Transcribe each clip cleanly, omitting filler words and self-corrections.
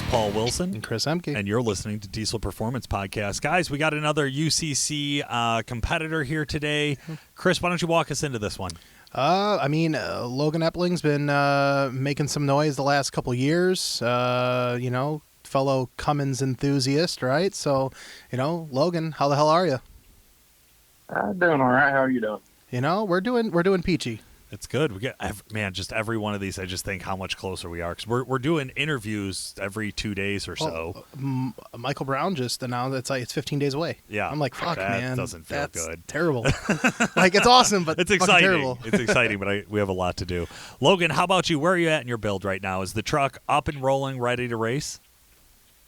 Paul Wilson. And Chris Emke. And you're listening to Diesel Performance Podcast. Guys, we got another UCC competitor here today. Chris, why don't you walk us into this one? Logan Epling's been making some noise the last couple years. Fellow Cummins enthusiast, right? So, Logan, how the hell are you? I'm doing all right. How are you doing? We're doing peachy. It's good. We get just every one of these. I just think how much closer we are because we're doing interviews every 2 days or so. Michael Brown just announced it's 15 days away. Yeah, I'm like, fuck, that man, doesn't feel that's good. Terrible. Like it's awesome, but it's exciting. Terrible. It's exciting, but we have a lot to do. Logan, how about you? Where are you at in your build right now? Is the truck up and rolling, ready to race?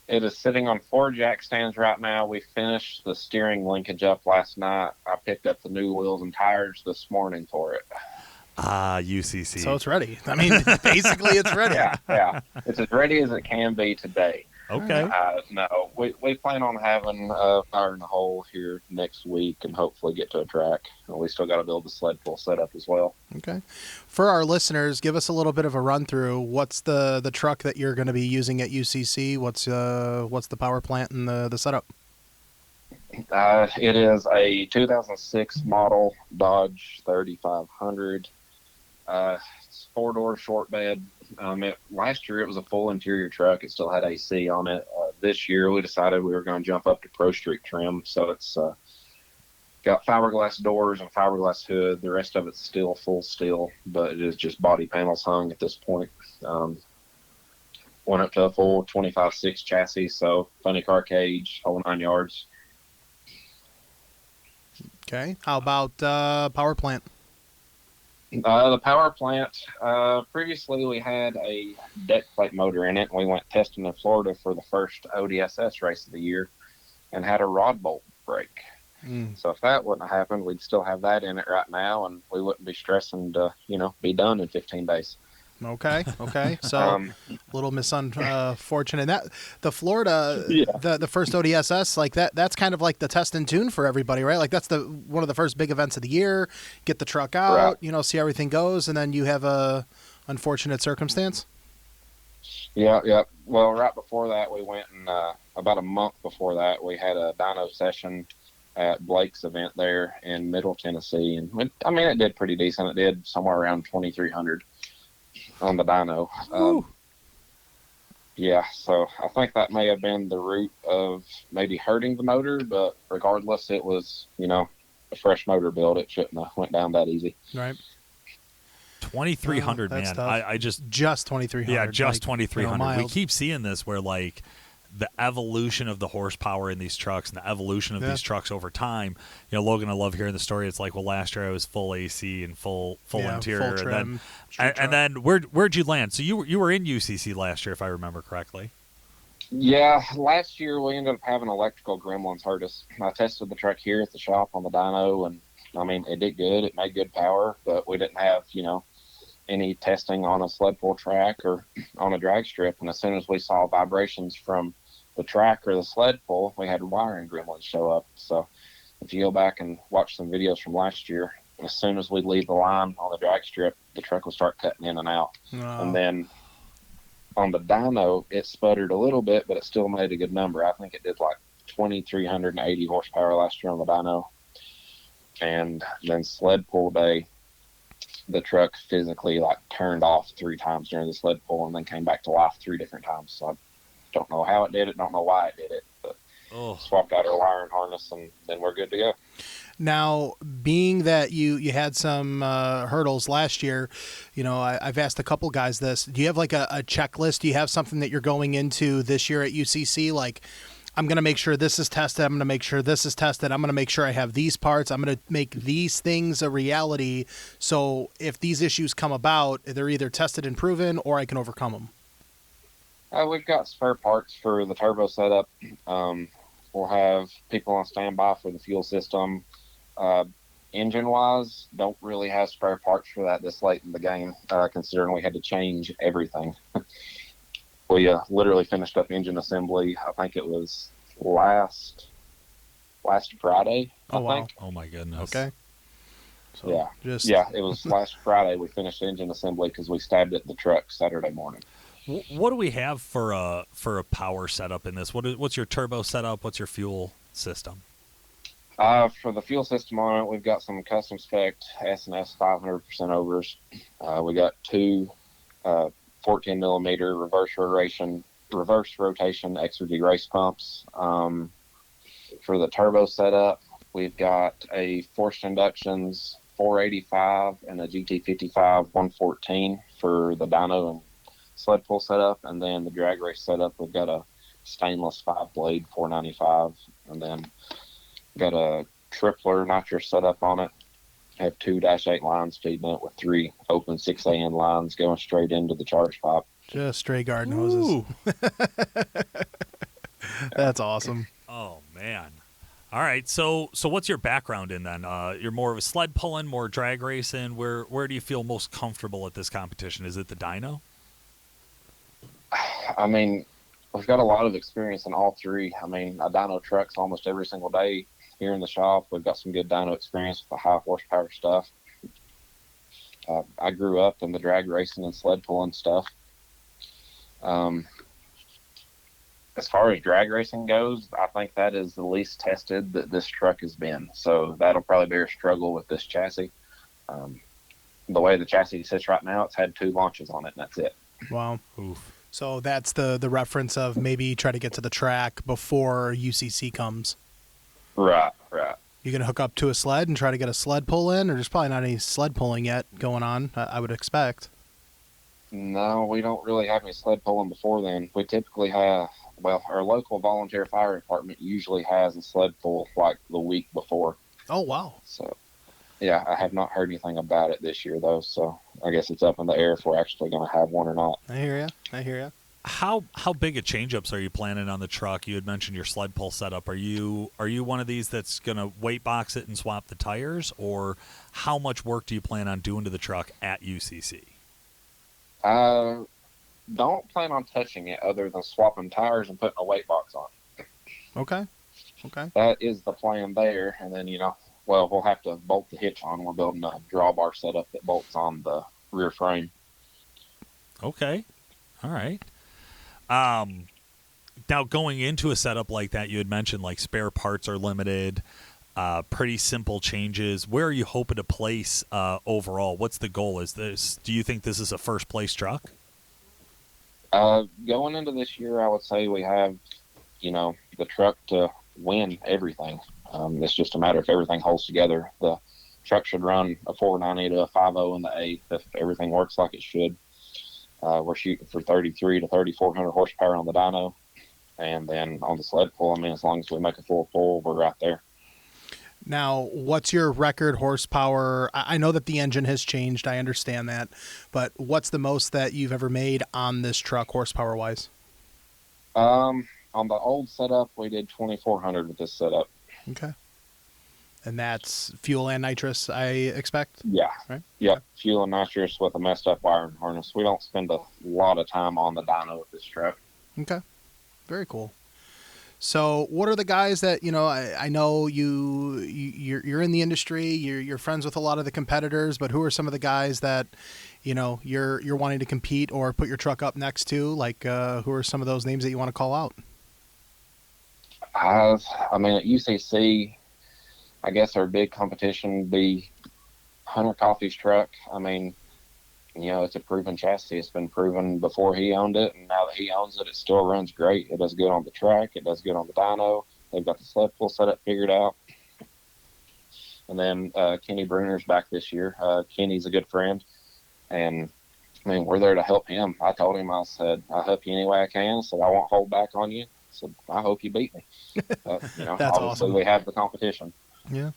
It is sitting on 4 jack stands right now. We finished the steering linkage up last night. I picked up the new wheels and tires this morning for it. UCC. So it's ready. I mean, basically it's ready. Yeah. It's as ready as it can be today. Okay. No, we plan on having a fire in the hole here next week and hopefully get to a track. We still got to build the sled pull setup as well. Okay. For our listeners, give us a little bit of a run through. What's the truck that you're going to be using at UCC? What's the power plant and the setup? It is a 2006 model Dodge 3500. It's 4-door short bed. Last year it was a full interior truck. It still had AC on it. This year we decided we were going to jump up to Pro Street trim. So it's got fiberglass doors and fiberglass hood. The rest of it's still full steel, but it is just body panels hung at this point. Went up to a full 25/6 chassis, so funny car cage, whole 9 yards. Okay. How about power plant? The power plant, previously we had a deck plate motor in it. We went testing in Florida for the first ODSS race of the year and had a rod bolt break. So if that wouldn't have happened, we'd still have that in it right now, and we wouldn't be stressing to, be done in 15 days. Okay. So a little unfortunate. That the Florida, the first ODSS, like that's kind of like the test and tune for everybody, right? Like that's one of the first big events of the year. Get the truck out, right. See how everything goes, and then you have a unfortunate circumstance. Yeah. Well, right before that, we went and about a month before that, we had a dyno session at Blake's event there in Middle Tennessee, and it did pretty decent. It did somewhere around 2,300. On the dyno. So I think that may have been the root of maybe hurting the motor, but regardless, it was, a fresh motor build. It shouldn't have went down that easy. Right. 2,300, man. I just 2,300. Yeah, just 2,300. We keep seeing this where the evolution of the horsepower in these trucks and the evolution of these trucks over time. Logan, I love hearing the story. It's like, well, last year I was full AC and full interior, full trim, and then where'd you land? So you were in UCC last year, if I remember correctly. Yeah, last year we ended up having electrical gremlins hurt us. I tested the truck here at the shop on the dyno, and it did good. It made good power, but we didn't have any testing on a sled pull track or on a drag strip. And as soon as we saw vibrations from the track or the sled pull, we had wiring gremlins show up. So if you go back and watch some videos from last year, as soon as we leave the line on the drag strip, the truck will start cutting in and out. And then on the dyno, it sputtered a little bit, but it still made a good number. I think it did like 2,380 horsepower last year on the dyno. And then sled pull day, the truck physically turned off 3 times during the sled pull and then came back to life 3 different times. So I don't know how it did it, don't know why it did it, but swapped out our wiring harness and then we're good to go. Now, being that you had some hurdles last year, I've asked a couple guys this. Do you have like a checklist? Do you have something that you're going into this year at UCC? Like, I'm going to make sure this is tested. I'm going to make sure this is tested. I'm going to make sure I have these parts. I'm going to make these things a reality. So if these issues come about, they're either tested and proven or I can overcome them. We've got spare parts for the turbo setup. We'll have people on standby for the fuel system. Engine-wise, don't really have spare parts for that this late in the game, considering we had to change everything. We literally finished up engine assembly. I think it was last Friday. I think. Oh my goodness. Okay. So, it was last Friday we finished engine assembly because we stabbed at the truck Saturday morning. What do we have for a power setup in this? What's your turbo setup? What's your fuel system? For the fuel system on it, we've got some custom spec S&S 500% overs. We got two 14 millimeter reverse rotation Exergy race pumps. For the turbo setup, we've got a forced inductions 485 and a GT55 114 for the dyno and sled pull setup, and then the drag race setup, we've got a stainless 5-blade 495, and then got a tripler nitrous setup on it. I have 2-8 lines feeding it with 3 open 6AN lines going straight into the charge pipe. Just stray garden hoses. That's awesome. Oh man. All right. So what's your background in then? You're more of a sled pulling, more drag racing. Where do you feel most comfortable at this competition? Is it the dyno? I mean, we've got a lot of experience in all three. I mean, I dyno trucks almost every single day here in the shop. We've got some good dyno experience with the high horsepower stuff. I grew up in the drag racing and sled pulling stuff. As far as drag racing goes, I think that is the least tested that this truck has been. So that'll probably be a struggle with this chassis. The way the chassis sits right now, it's had 2 launches on it, and that's it. Wow. Oof. So that's the reference of maybe try to get to the track before UCC comes. Right. You going to hook up to a sled and try to get a sled pull in, or there's probably not any sled pulling yet going on, I would expect. No, we don't really have any sled pulling before then. We typically have, our local volunteer fire department usually has a sled pull like the week before. Oh, wow. So, yeah, I have not heard anything about it this year, though, so I guess it's up in the air if we're actually going to have one or not. I hear you. How big of change-ups are you planning on the truck? You had mentioned your sled pull setup. Are you one of these that's going to weight box it and swap the tires, or how much work do you plan on doing to the truck at UCC? Don't plan on touching it other than swapping tires and putting a weight box on. Okay. That is the plan there, and then, we'll have to bolt the hitch on. We're building a drawbar setup that bolts on the rear frame. Okay. All right. Now, going into a setup like that, you had mentioned like spare parts are limited, pretty simple changes. Where are you hoping to place overall? What's the goal? Do you think this is a first place truck? Going into this year, I would say we have, the truck to win everything. It's just a matter if everything holds together. The truck should run a 490 to a 50 in the 8th if everything works like it should. We're shooting for 33 to 3,400 horsepower on the dyno. And then on the sled pull, as long as we make a full pull, we're right there. Now, what's your record horsepower? I know that the engine has changed. I understand that. But what's the most that you've ever made on this truck horsepower-wise? On the old setup, we did 2,400 with this setup. Okay. And that's fuel and nitrous, I expect? Yeah. Right? Yep. Okay. Fuel and nitrous with a messed up wiring harness. We don't spend a lot of time on the dyno with this truck. Okay. Very cool. So what are the guys that, I know you're in the industry, you're friends with a lot of the competitors, but who are some of the guys that, you're wanting to compete or put your truck up next to? Like, who are some of those names that you want to call out? At UCC, I guess our big competition would be Hunter Coffey's truck. It's a proven chassis. It's been proven before he owned it, and now that he owns it, it still runs great. It does good on the track. It does good on the dyno. They've got the sled pull setup figured out. And then Kenny Bruner's back this year. Kenny's a good friend, and we're there to help him. I told him, I said, I'll help you any way I can. I said, I won't hold back on you. So I hope you beat me. That's obviously awesome. We have the competition. Yeah.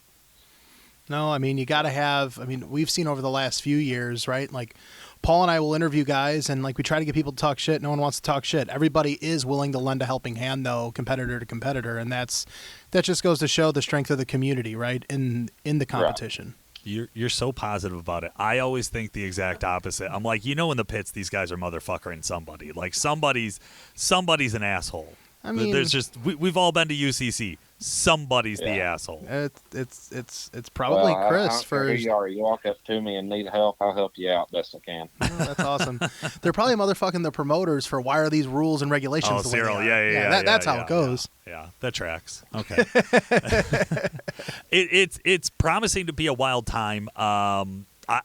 No, you got to have, we've seen over the last few years, right? Like Paul and I will interview guys and we try to get people to talk shit. No one wants to talk shit. Everybody is willing to lend a helping hand though, competitor to competitor. And that just goes to show the strength of the community, right? In the competition. Right. You're so positive about it. I always think the exact opposite. I'm like, in the pits, these guys are motherfuckering somebody. Like somebody's an asshole. There's just, we've all been to UCC. somebody's the asshole. It's probably Chris. I don't care who you are. You walk up to me and need help, I'll help you out best I can. Oh, that's awesome. They're probably motherfucking the promoters for why are these rules and regulations the way Cyril, they are. That's how it goes. Yeah, that tracks. Okay. It's promising to be a wild time.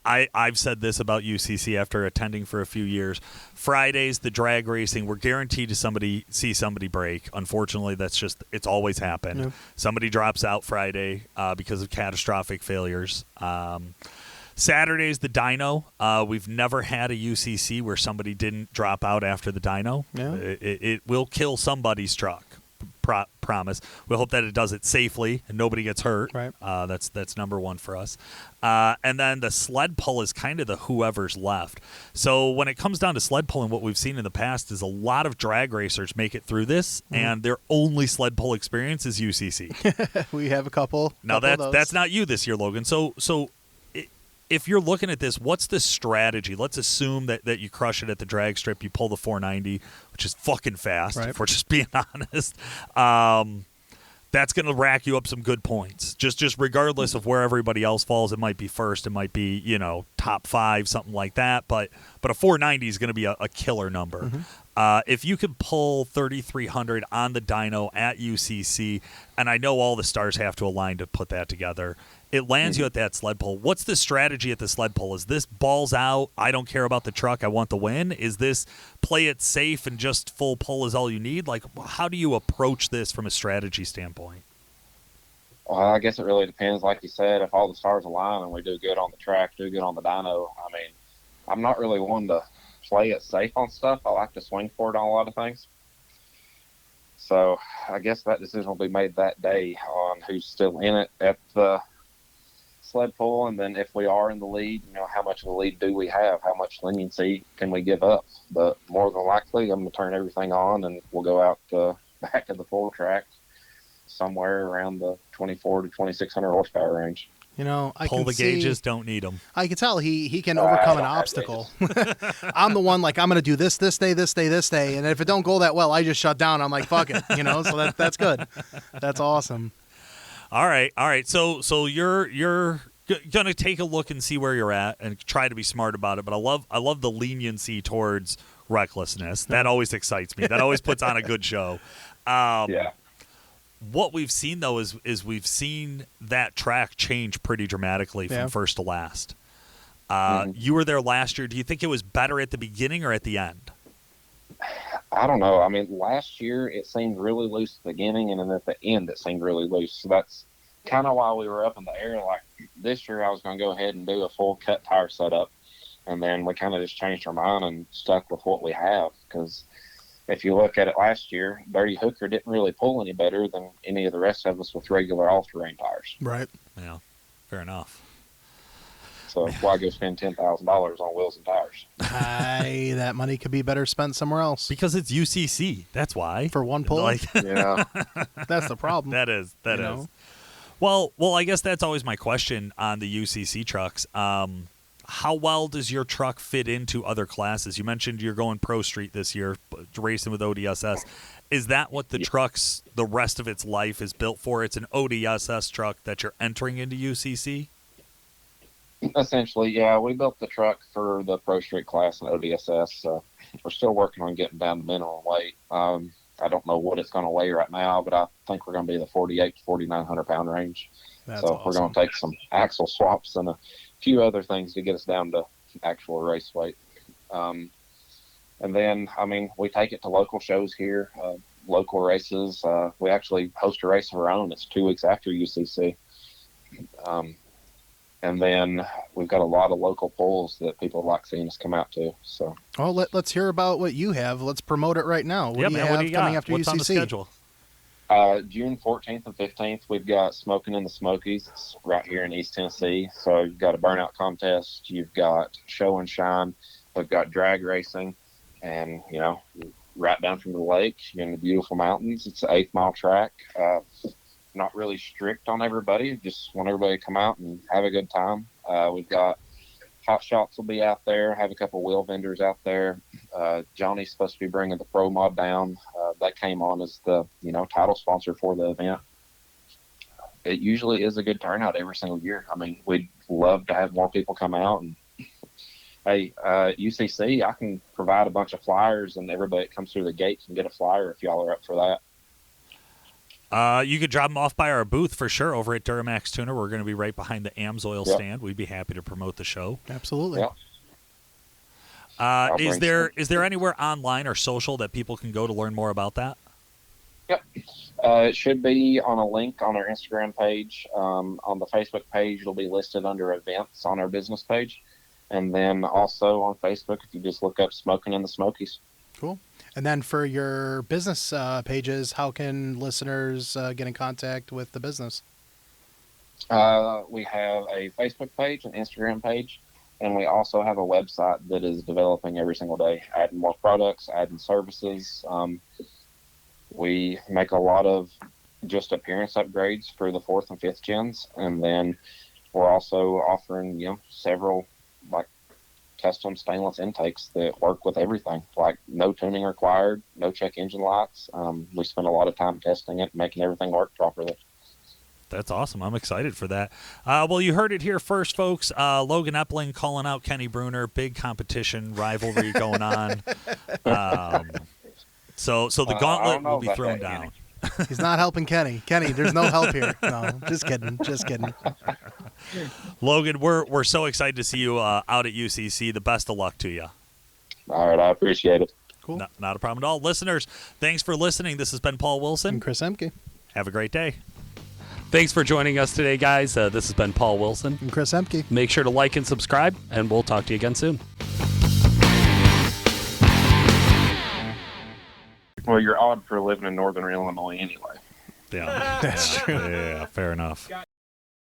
I've said this about UCC after attending for a few years. Fridays, the drag racing, we're guaranteed to see somebody break. Unfortunately, it's always happened. Yep. Somebody drops out Friday because of catastrophic failures. Saturdays, the dyno. We've never had a UCC where somebody didn't drop out after the dyno. Yeah. It will kill somebody's truck. Promise. We hope that it does it safely and nobody gets hurt. Right. That's number one for us. And then the sled pull is kind of the whoever's left. So when it comes down to sled pulling, what we've seen in the past is a lot of drag racers make it through this, and their only sled pull experience is UCC. We have a couple. Now that's not you this year, Logan. So if you're looking at this, what's the strategy? Let's assume that you crush it at the drag strip, you pull the 490, which is fucking fast, if we're just being honest. That's going to rack you up some good points. Just regardless of where everybody else falls, it might be first, it might be, top 5, something like that. But a 490 is going to be a killer number. Mm-hmm. If you could pull 3,300 on the dyno at UCC, and I know all the stars have to align to put that together, it lands you at that sled pull. What's the strategy at the sled pull? Is this balls out, I don't care about the truck, I want the win? Is this play it safe and just full pull is all you need? Like, how do you approach this from a strategy standpoint? Well, I guess it really depends. Like you said, if all the stars align and we do good on the track, do good on the dyno, I'm not really one to play it safe on stuff. I like to swing for it on a lot of things. So I guess that decision will be made that day on who's still in it at the sled pull, and then if we are in the lead, how much of a lead do we have? How much leniency can we give up? But more than likely, I'm going to turn everything on, and we'll go out the back of the full track somewhere around the 24 to 2,600 horsepower range. I pull can the gauges, don't need them. I can tell he can overcome an obstacle. I'm the one, I'm going to do this day, and if it don't go that well, I just shut down. I'm like, fuck it, so that's good. That's awesome. All right. So you're gonna take a look and see where you're at and try to be smart about it. But I love the leniency towards recklessness. That always excites me. That always puts on a good show. Yeah. What we've seen though is we've seen that track change pretty dramatically from first to last. You were there last year. Do you think it was better at the beginning or at the end? I don't know. Last year it seemed really loose at the beginning, and then at the end it seemed really loose. So that's kind of why we were up in the air. Like this year I was going to go ahead and do a full cut tire setup, and then we kind of just changed our mind and stuck with what we have. Because if you look at it last year, Dirty Hooker didn't really pull any better than any of the rest of us with regular all-terrain tires. Right. Yeah, fair enough. So why go spend $10,000 on wheels and tires? That money could be better spent somewhere else. Because it's UCC. That's why. For one pull. Yeah. That's the problem. That is. Well, I guess that's always my question on the UCC trucks. How well does your truck fit into other classes? You mentioned you're going Pro Street this year, racing with ODSS. Is that what the truck's, the rest of its life is built for? It's an ODSS truck that you're entering into UCC? Essentially, yeah. We built the truck for the Pro Street class in ODSS. We're still working on getting down to minimum weight. I don't know what it's going to weigh right now, but I think we're going to be in the 48 to 4,900 pound range. That's so awesome. We're going to take some axle swaps and a few other things to get us down to actual race weight. And then, we take it to local shows here, local races. We actually host a race of our own. It's 2 weeks after UCC. And then we've got a lot of local polls that people like seeing us come out to. So, let's hear about what you have. Let's promote it right now. What do you have coming after What's UCC? On the schedule? June 14th and 15th, we've got Smoking in the Smokies. It's right here in East Tennessee. So you've got a burnout contest. You've got show and shine. We've got drag racing. And, right down from the lake, you're in the beautiful mountains. It's an 8-mile track. Not really strict on everybody. Just want everybody to come out and have a good time. We've got Hot Shots will be out there. Have a couple wheel vendors out there. Johnny's supposed to be bringing the Pro Mod down. That came on as the title sponsor for the event. it usually is a good turnout every single year. I mean, we'd love to have more people come out. And hey, UCC, I can provide a bunch of flyers, and everybody that comes through the gate can get a flyer if y'all are up for that. You could drop them off by our booth for sure over at Duramax Tuner. We're going to be right behind the AMSOIL stand. We'd be happy to promote the show. Absolutely. Yep. Is there anywhere online or social that people can go to learn more about that? Yep. It should be on a link on our Instagram page. On the Facebook page, it'll be listed under events on our business page. And then also on Facebook, if you just look up Smoking in the Smokies. Cool. And then for your business pages, how can listeners get in contact with the business? We have a Facebook page, an Instagram page, and we also have a website that is developing every single day, adding more products, adding services. We make a lot of just appearance upgrades for the 4th and 5th gens, and then we're also offering, several like custom stainless intakes that work with everything, like no tuning required, no check engine lights. We spend a lot of time testing it, making everything work properly. That's awesome. I'm excited for that. Well, you heard it here first, folks. Logan Epling calling out Kenny Bruner. Big competition, rivalry going on. So the gauntlet will be thrown down. He's not helping Kenny. Kenny, there's no help here. No, just kidding. Logan, we're so excited to see you out at UCC. The best of luck to you. All right, I appreciate it. Cool. Not a problem at all. Listeners, thanks for listening. This has been Paul Wilson. And Chris Emke. Have a great day. Thanks for joining us today, guys. This has been Paul Wilson. And Chris Emke. Make sure to like and subscribe, and we'll talk to you again soon. Well, you're odd for living in northern Illinois anyway. Yeah, that's true. Yeah, fair enough.